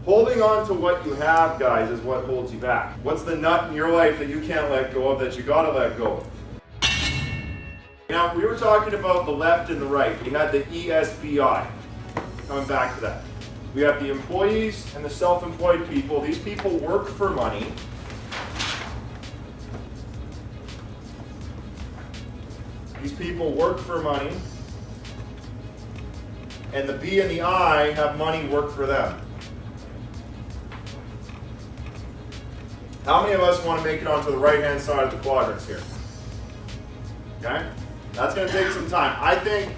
Holding on to what you have, guys, is what holds you back. What's the nut in your life that you can't let go of, that you gotta let go of? Now, we were talking about the left and the right. We had the E.S.B.I. Coming back to that. We have the employees and the self-employed people. These people work for money. These people work for money. And the B and the I have money work for them. How many of us want to make it onto the right-hand side of the quadrants here? Okay? That's going to take some time. I think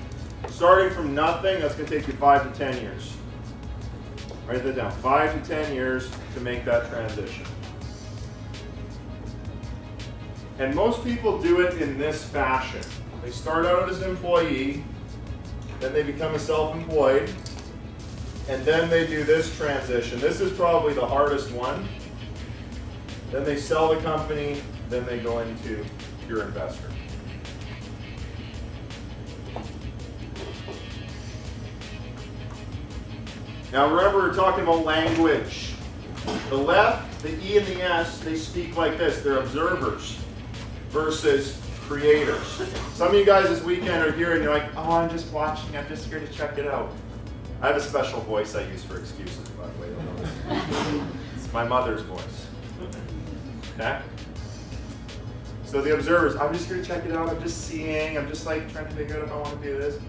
starting from nothing, that's going to take you 5 to 10 years. Write that down. 5 to 10 years to make that transition. And most people do it in this fashion. They start out as an employee, then they become a self-employed, and then they do this transition. This is probably the hardest one. Then they sell the company, then they go into pure investor. Now remember, we're talking about language. The left, the E and the S, they speak like this. They're observers versus creators. Some of you guys this weekend are here and you're like, oh, I'm just watching, I'm just here to check it out. I have a special voice I use for excuses, by the way. It's my mother's voice. Okay? So the observers, I'm just here to check it out, I'm just seeing, I'm just like trying to figure out if I want to do this.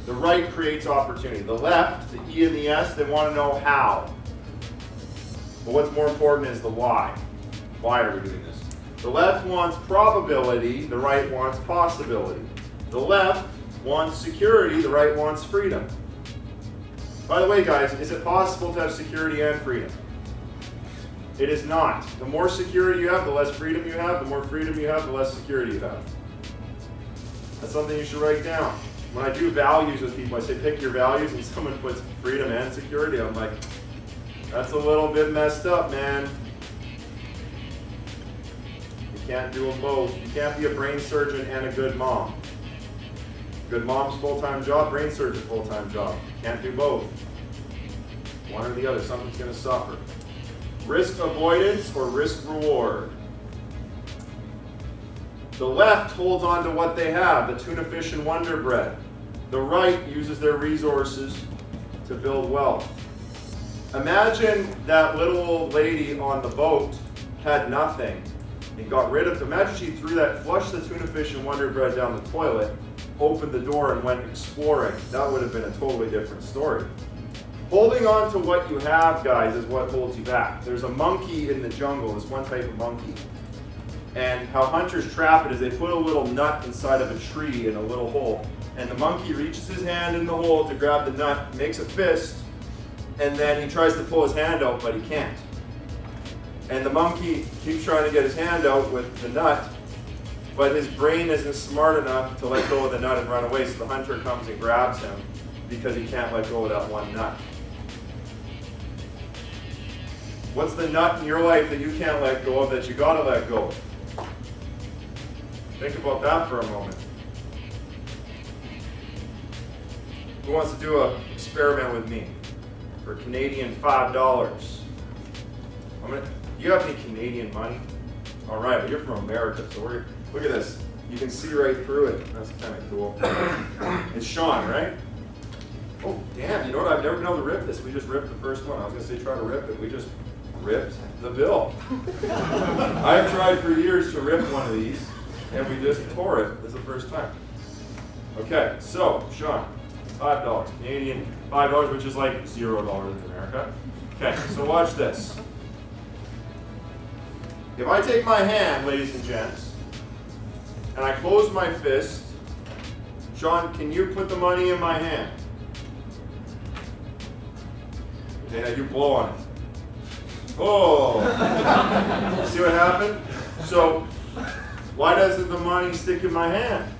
The right creates opportunity. The left, the E and the S, they want to know how. But what's more important is the why. Why are we doing this? The left wants probability, the right wants possibility. The left wants security, the right wants freedom. By the way, guys, is it possible to have security and freedom? It is not. The more security you have, the less freedom you have. The more freedom you have, the less security you have. That's something you should write down. When I do values with people, I say pick your values, and someone puts freedom and security. I'm like, that's a little bit messed up, man. You can't do them both. You can't be a brain surgeon and a good mom. Good mom's full-time job, brain surgeon full-time job. Can't do both. One or the other, something's going to suffer. Risk avoidance or risk reward. The left holds on to what they have, the tuna fish and Wonder Bread. The right uses their resources to build wealth. Imagine that little old lady on the boat had nothing and got rid of, imagine she threw that, flushed the tuna fish and Wonder Bread down the toilet, opened the door and went exploring. That would have been a totally different story. Holding on to what you have, guys, is what holds you back. There's a monkey in the jungle, this one type of monkey. And how hunters trap it is they put a little nut inside of a tree in a little hole. And the monkey reaches his hand in the hole to grab the nut, makes a fist, and then he tries to pull his hand out, but he can't. And the monkey keeps trying to get his hand out with the nut, but his brain isn't smart enough to let go of the nut and run away, so the hunter comes and grabs him because he can't let go of that one nut. What's the nut in your life that you can't let go of, that you gotta let go of? Think about that for a moment. Who wants to do an experiment with me for Canadian $5? You have any Canadian money? All right, but you're from America, so look at this. You can see right through it. That's kind of cool. It's Sean, right? Oh, damn, you know what? I've never been able to rip this. We just ripped the first one. I was going to say try to rip it. We just ripped the bill. I've tried for years to rip one of these, and we just tore it. This is the first time. Okay, so, Sean, $5. Canadian $5, which is like $0 in America. Okay, so watch this. If I take my hand, ladies and gents, and I close my fist, Sean, can you put the money in my hand? Okay, now you blow on it. Oh! See what happened? So, why doesn't the money stick in my hand?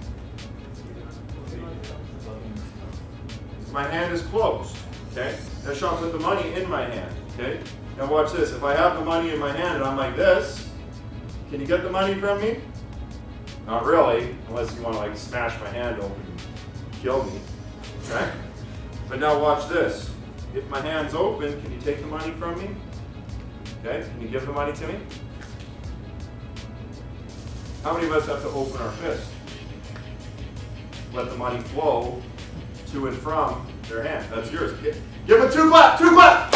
My hand is closed. Okay? Now Sean, put the money in my hand. Okay? Now watch this. If I have the money in my hand and I'm like this, can you get the money from me? Not really, unless you want to like smash my hand open and kill me. Okay? But now watch this. if my hand's open, can you take the money from me? Okay, can you give the money to me? How many of us have to open our fist? Let the money flow to and from their hand. That's yours. Give them 2 clap, 2 clap!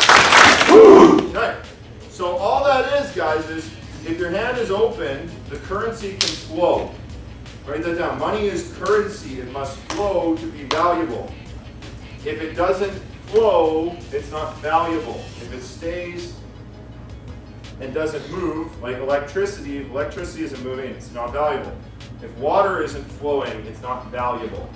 Okay. So all that is, guys, is if your hand is open, the currency can flow. Write that down. Money is currency. It must flow to be valuable. If it doesn't flow, it's not valuable. If it stays and doesn't move, like electricity, if electricity isn't moving, it's not valuable. If water isn't flowing, it's not valuable.